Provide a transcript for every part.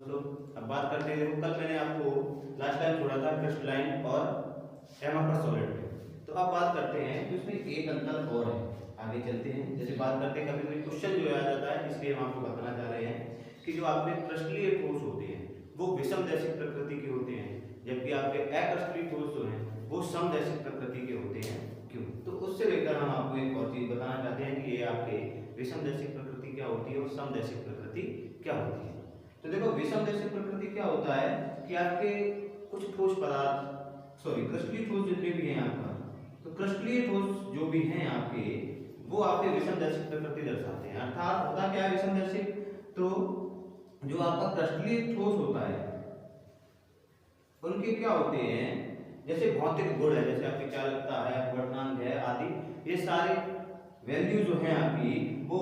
तो अब बात करते हैं। देखो कल मैंने आपको लास्ट टाइम छोड़ा था क्रिस्टलाइन और एमरफस सॉलिड पे। तो अब बात करते हैं कि उसमें एक अंतर और है। आगे चलते हैं। जैसे बात करते हैं, कभी कभी क्वेश्चन जो आ जाता है, इसलिए हम आपको बताना चाह रहे हैं कि जो आपके क्रिस्टलीय ठोस होते हैं वो विषमदैशिक प्रकृति के होते हैं, जबकि आपके अक्रिस्टलीय ठोस जो हैं वो समदैशिक प्रकृति के होते हैं। क्यों? तो उससे लेकर हम आपको एक और चीज बताना चाहते हैं कि ये आपके विषमदैशिक प्रकृति क्या होती है और समदैशिक प्रकृति क्या होती है। तो देखो विषमदैशिक प्रकृति क्या होता है कि आपके कुछ ठोस पदार्थ क्रिस्टलीय ठोस जितने भी हैं आपका, तो क्रिस्टलीय ठोस जो भी हैं आपके, वो आपके विषमदैशिक प्रकृति दर्शाते हैं। अर्थात होता क्या है विषमदैशिक, तो जो आपका क्रिस्टलीय ठोस होता है उनके क्या होते हैं, जैसे भौतिक गुण है, जैसे आपकी चालकता है, अपवर्तनांक है आदि, ये सारे वैल्यू जो हैं आपकी वो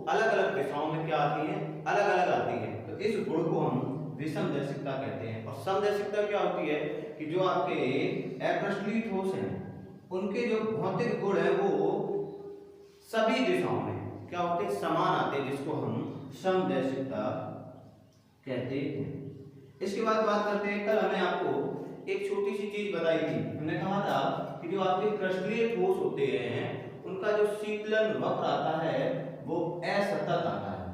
अलग अलग दिशाओं में क्या आती है, अलग अलग आती है। तो इस गुण को हम विषमदैशिकता कहते हैं। और समदैशिकता क्या होती है कि जो आपके अक्रिस्टलीय ठोस हैं उनके जो भौतिक गुण है वो सभी दिशाओं में क्या होते हैं, समान आते हैं, जिसको हम समदैशिकता कहते हैं। इसके बाद बात करते हैं, कल हमें आपको एक छोटी सी चीज बताई थी। हमने कहा था कि जो आपके क्रिस्टलीय ठोस होते हैं उनका जो शीतलन वक्र आता है वो असतत आता है।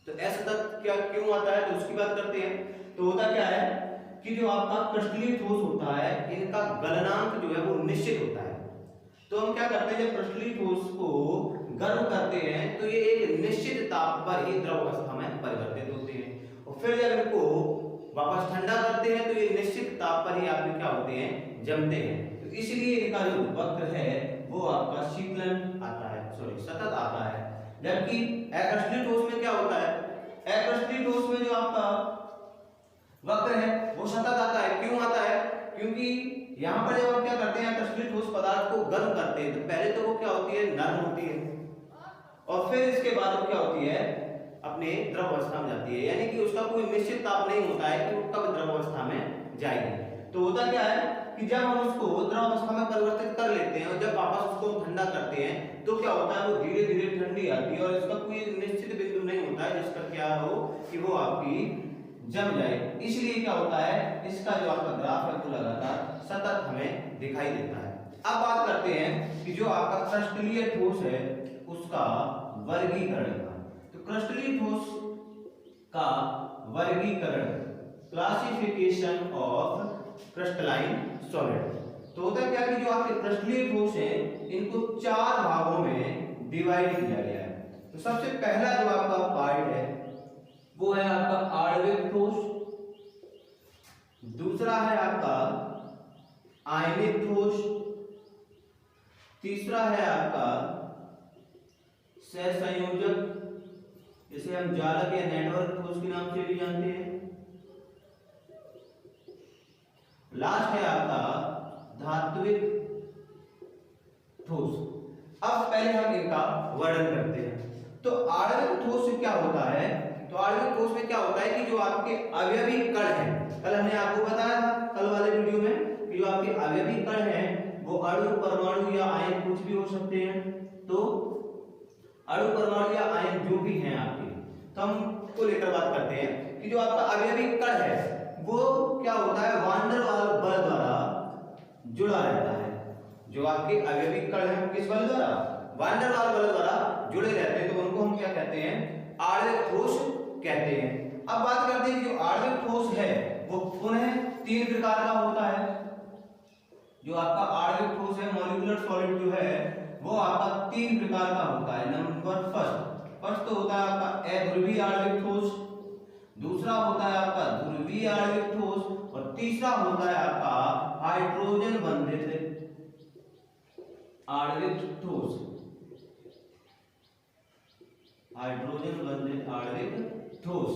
तो असतत क्या क्यों आता है, तो उसकी बात करते हैं। तो होता क्या है कि जो आपका क्रिस्टलीय ठोस होता है इनका गलनांक जो है वो निश्चित होता है। तो हम क्या करते हैं, जब क्रिस्टलीय ठोस को गर्म करते हैं तो ये एक निश्चित ताप पर ही द्रव अवस्था में परिवर्तित होते हैं, और फिर जब इनको वापस ठंडा करते हैं तो ये निश्चित ताप पर ही आपके क्या होते हैं, जमते हैं। तो इसलिए इनका जो वक्र है वो आपका शीतलन आता है, सतत आता है। जबकि अक्रिस्टलीय ठोस में क्या होता है, अक्रिस्टलीय ठोस में जो आपका वक्र है वो सतत आता है। क्यों आता है, क्योंकि यहां पर जब हम क्या करते हैं, क्रिस्टलीय ठोस पदार्थ को गर्म करते हैं तो पहले तो वो क्या होती है, नरम होती है, और फिर इसके बाद वो क्या होती है, अपने द्रव अवस्था में जाती है। यानी कि उसका कोई निश्चित ताप नहीं होता है कि वो कब द्रव अवस्था में जाएगी। तो होता क्या है कि जब हम उसको द्रव अवस्था में परिवर्तित कर लेते हैं और जब वापस उसको ठंडा करते हैं तो क्या होता है, वो धीरे धीरे ठंडी आती है और इसका कोई निश्चित बिंदु नहीं होता है जिसका क्या हो कि वो आपकी जम जाए। इसलिए क्या होता है, इसका जो आपका ग्राफ है वो लगातार सतत हमें दिखाई देता है। अब बात करते हैं कि जो आपका क्रिस्टलीय ठोस है उसका वर्गीकरण का। तो क्रिस्टलीय ठोस का वर्गीकरण, क्लासिफिकेशन ऑफ क्रिस्टलाइन सॉलिड। तो होता क्या कि जो आपके क्रिस्टलीय ठोस हैं इनको 4 भागों में डिवाइड किया गया है। तो सबसे पहला जो आपका पार्ट है वो है आपका आणविक ठोस, दूसरा है आपका आयनिक ठोस, तीसरा है आपका सहसंयोजक, जिसे हम जालक या नेटवर्क ठोस के नाम से भी जानते हैं, लास्ट है आपका धात्विक ठोस। अब पहले हम इनका वर्णन करते हैं। तो आणविक ठोस से क्या होता है, तो आणविक ठोस में क्या होता है कि जो आपके अवयवी कण हैं, कल हमने आपको बताया था कल वाले वीडियो में कि जो आपके अवयवी कण हैं वो अणु, परमाणु या आयन कुछ भी हो सकते हैं। तो अणु, परमाणु या आयन जो भी हैं आपके, तो हम को लेकर बात करते हैं कि जो आपका अवयवी कण है वो क्या होता है, वान डेर वाल बल द्वारा जुड़ा रहता है। जो आपके अवयवी कण हैं वो किस बल द्वारा, वान डेर वाल बल द्वारा जुड़े रहते हैं, तो उनको हम क्या कहते हैं, आणविक ठोस कहते हैं। अब बात करते हैं कि जो आणविक ठोस है वो पुनः 3 प्रकार का होता है। जो आपका आणविक ठोस है, मॉलिक्यूलर सॉलिड जो है वो आपका 3 प्रकार का होता है। नंबर फर्स्ट तो होता है आपका अध्रुवीय आणविक ठोस, दूसरा होता है आपका ध्रुवीय आणविक ठोस, और तीसरा होता है आपका हाइड्रोजन बंधित आणविक ठोस, हाइड्रोजन बंधित आणविक ठोस।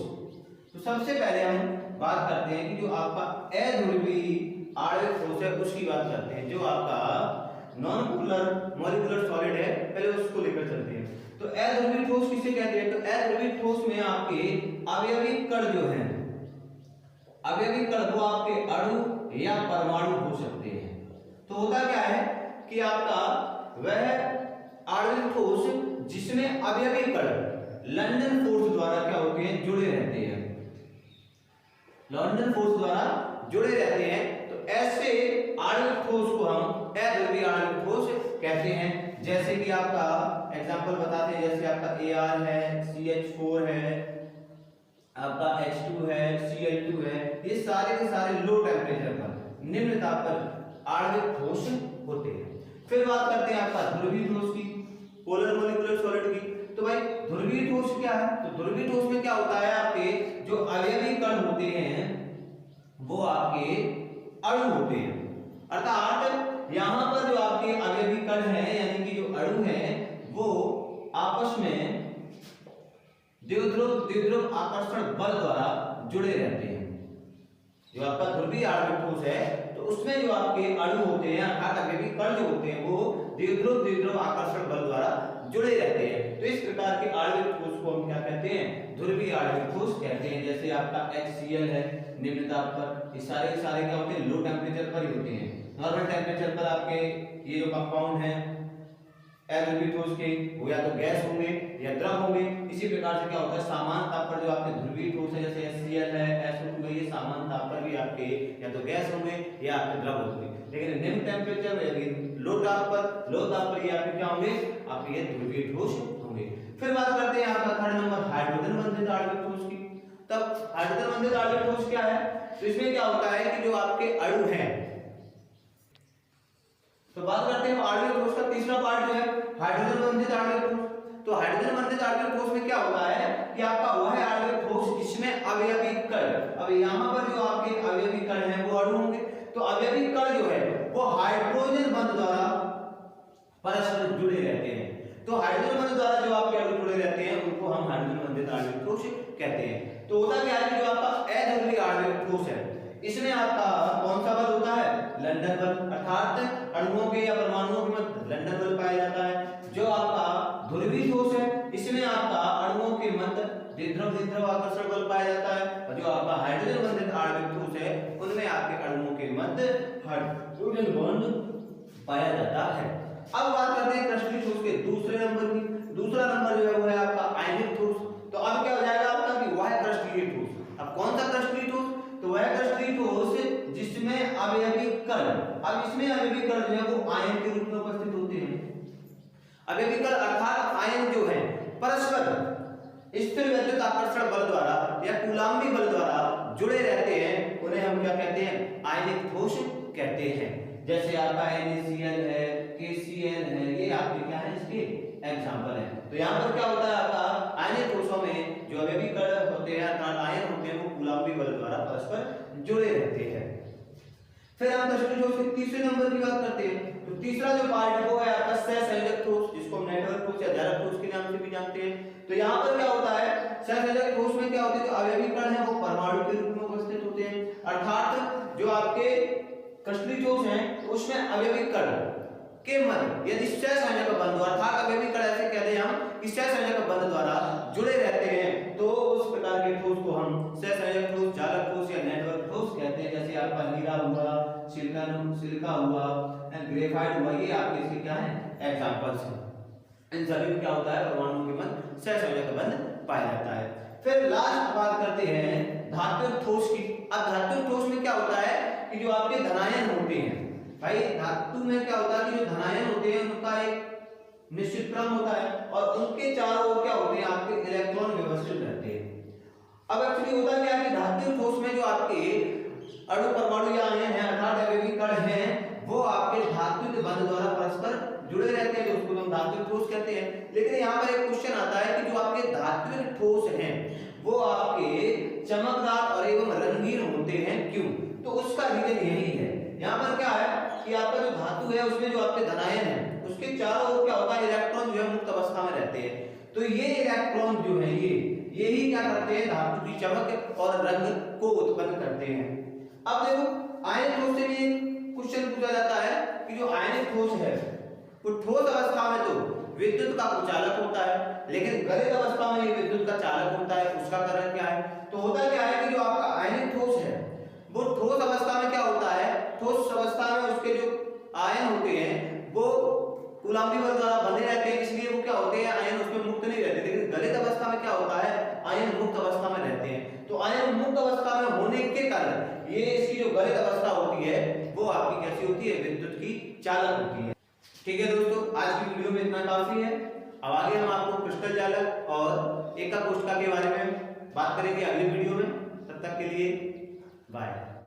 तो सबसे पहले हम बात करते हैं कि जो आपका अध्रुवीय आणविक ठोस है उसकी बात करते हैं, जो आपका नॉन पोलर मॉलिक्यूलर सॉलिड है, पहले उसको लेकर चलते हैं। तो अध्रुवीय ठोस किसे कहते हैं, तो अध्रुवीय ठोस में आपके अवयवी कण जो हैं, अवयवी कण वो आपके अणु या परमाणु हो सकते हैं। तो होता क्या है कि आपका वह आणविक ठोस जिसमें अवयवी कण लंदन फोर्स द्वारा क्या होते हैं, जुड़े रहते हैं। लॉरेंटन फोर्स द्वारा जुड़े रहते हैं। तो ऐसे आणविक ठोस को हम अध्रुवीय आणविक ठोस कहते हैं। जैसे कि आपका एग्जांपल बताते हैं, जैसे आपका Ar है, CH4 है, आपका H2 है, Cl2 है, ये सारे के सारे लो टेम्परेचर पर, निम्न ताप पर आणविक ठोस होते हैं। फिर बात करते हैं आपका ध्रुवीय ठोस की, पोलर मॉलिक्यूलर सॉलिड की। तो भाई ध्रुवीय ठोस क्या है? तो ध्रुवीय ठोस में क्या होता है, आपके जो अवयवी कण होते हैं वो आपके अणु होते हैं। अर्थात यहां पर जो आपके अवयवी कण हैं यानी कि जो अणु हैं वो आपस में द्विध्रुव आकर्षण बल द्वारा जुड़े रहते हैं। जो आपका ध्रुवीय आणविक ठोस है तो उसमें जो आपके अणु होते हैं अर्थात अवयवी कण जो होते हैं वो द्विध्रुव आकर्षण बल द्वारा जुड़े रहते हैं। तो इस प्रकार के आणविक ठोस को हम क्या कहते हैं? ध्रुवीय आणविक ठोस कहते हैं। जैसे आपका HCl है निम्न ताप पर, ये सारे क्या होते हैं? लो टेम्परेचर पर ही होते हैं। नॉर्मल टेम्परेचर पर आपके ये जो कंपाउंड है अध्रुवीय ठोस के वो या तो गैस होंगे या द्रव होंगे। इसी प्रकार से क्या होता है, सामान्य ताप पर जो आपके ध्रुवीय ठोस है जैसे HCl है, SO2 है, ये सामान्य ताप पर भी आपके या तो गैस होंगे या आपके द्रव होंगे। लेकिन निम्न टेम्परेचर लो ताप पर ये आपके क्या होंगे? आपके ये ध्रुवीय ठोस होंगे। फिर बात करते हैं आपका थर्ड नंबर हाइड्रोजन बंधित आणविक ठोस की। तब हाइड्रोजन बंधित आणविक ठोस क्या है? तो इसमें क्या होता है कि जो आपके अणु हैं, तो बात करते हैं आणविक ठोस का तीसरा पार्ट जो है हाइड्रोजन बंधित आणविक ठोस। तो हाइड्रोजन बंधित आणविक ठोस में क्या होता है कि आपका वह आणविक ठोस जिसमें अवयवी कण, अब यहां पर जो आपके अवयवी कण हैं वो अणु होंगे। तो अवयवी कण जो है वो हाइड्रोजन बंध द्वारा परस्पर जुड़े रहते हैं। तो हाइड्रोजन बंध द्वारा जो आपके अणु जुड़े रहते हैं उनको हम हाइड्रोजन बंधित आणविक ठोस कहते हैं। तो होता क्या है कि जो आपका अध्रुवीय आणविक ठोस है इसमें आपका कौन सा बल होता है? लंदन बल, अर्थात अणुओं के या परमाणुओं के मध्य लंदन बल पाया जाता है। जो आपका ध्रुवीय ठोस है इसमें आपका अणुओं के मध्य द्विध्रुव आकर्षण बल पाया जाता है। और जो आपका हाइड्रोजन बंधित आणविक ठोस है उनमें आपके अणुओं के मध्य हाइड्रोजन बॉन्ड पाया जाता है। अब बात करते हैं क्रिस्टलीय ठोस के दूसरे नंबर की। दूसरा नंबर जो है वो है आपका आयनिक ठोस। तो अब क्या हो जाएगा आपका कि वह क्रिस्टलीय ठोस। अब कौन सा क्रिस्टलीय ठोस? तो वह क्रिस्टलीय ठोस जिसमें अवयवी कण, अब इसमें अवयवी कण जो है वो आयन के रूप में उपस्थित होते हैं। अवयवी कण अर्थात आयन जो है परस्पर स्थिर विद्युत आकर्षण बल द्वारा या कूलाम्बी बल द्वारा जुड़े रहते हैं, उन्हें हम क्या कहते हैं? आयनिक ठोस कहते हैं। जैसे आपका NaCl है, KCl है, ये आपके क्या है? इसके एग्जांपल है। तो यहाँ पर क्या होता है आपका आयनिक ठोसों में जो अवयवी कण होते हैं अर्थात आयन होते हैं वो कूलाम्बी बल द्वारा परस्पर जुड़े रहते हैं। फिर हम क्रिस्टलीय ठोस के तीसरे नंबर की बात करते हैं। तो तीसरा जो पार्ट है वो है आपका सहसंयोजक ठोस, जिसको हम नेटवर्क ठोस या जारक ठोस के नाम से भी जानते हैं। तो यहाँ पर क्या होता है? सहसंयोजक ठोस में क्या होता है? जो अवयवी कण है वो परमाणु के रूप में उपस्थित होते हैं। अर्थात जो आपके क्रिस्टलीय ठोस हैं उसमें अवयवी कण के मध्य यदि सहसंयोजक बंध अर्थात अवयवी कण ऐसे कहते हैं हम कि सहसंयोजक बंध द्वारा जुड़े रहते हैं, तो उस प्रकार के ठोस को हम सहसंयोजक ठोस, जारक ठोस या नेटवर्क ठोस कहते हैं। जैसे आपका हीरा हुआ, सिलिका हुआ, ग्रेफाइट हुआ, ये आपके इसके क्या है? एग्जांपल्स हैं। इन सभी में क्या होता है? परमाणुओं के मध्य सहसंयोजक बंध पाया जाता है। फिर लास्ट बात करते हैं धात्विक ठोस की। अब धात्विक ठोस में क्या होता है कि जो आपके धनायन होते हैं, भाई धातु में क्या होता है कि जो धनायन होते हैं उनका एक निश्चित क्रम होता है और उनके चारों ओर क्या होते हैं? आपके इलेक्ट्रॉन व्यवस्थित रहते हैं। अब एक्चुअली होता क्या है कि धात्विक ठोस में जो आपके अणु, परमाणु या आयन है अर्थात अवयवी कण हैं वो आपके धात्विक बंध द्वारा परस्पर जुड़े रहते हैं, तो उसको हम धात्विक ठोस कहते हैं। लेकिन यहाँ पर एक क्वेश्चन आता है कि जो आपके धात्विक ठोस हैं वो आपके चमकदार और एवं रंगीन होते हैं, क्यों? तो उसका रीजन यही है। यहाँ पर क्या है कि आपका जो धातु है उसमें जो आपके धनायन है उसके चारों ओर क्या होता है? इलेक्ट्रॉन जो है मुक्त अवस्था में रहते हैं। तो ये इलेक्ट्रॉन जो है यही क्या करते हैं? धातु की चमक और रंग को उत्पन्न करते हैं। अब देखो आयनिक ठोस से भी क्वेश्चन पूछा जाता है कि जो आयनिक ठोस है वो ठोस अवस्था में तो विद्युत का कुचालक होता है, लेकिन गलित अवस्था में ये विद्युत का चालक होता है। उसका कारण क्या है? तो होता क्या है कि जो आपका आयनिक ठोस है वो ठोस अवस्था में क्या होता है? ठोस अवस्था में उसके जो आयन होते हैं वो कूलाम्बी बल द्वारा बने रहते हैं, इसलिए वो क्या होते हैं? आयन उसमें मुक्त नहीं रहते। लेकिन गलित अवस्था में क्या होता है? आयन मुक्त अवस्था में रहते हैं। तो आयन मुक्त अवस्था में होने के कारण ये इसकी जो गलित अवस्था होती है वो आपकी कैसी होती है, विद्युत की चालक होती है। ठीक है दोस्तों, आज की वीडियो में इतना काफी है। अब आगे हम आपको क्रिस्टल चालक और एका कोष्ठक के बारे में बात करेंगे अगली वीडियो में। तब तक के लिए बाय।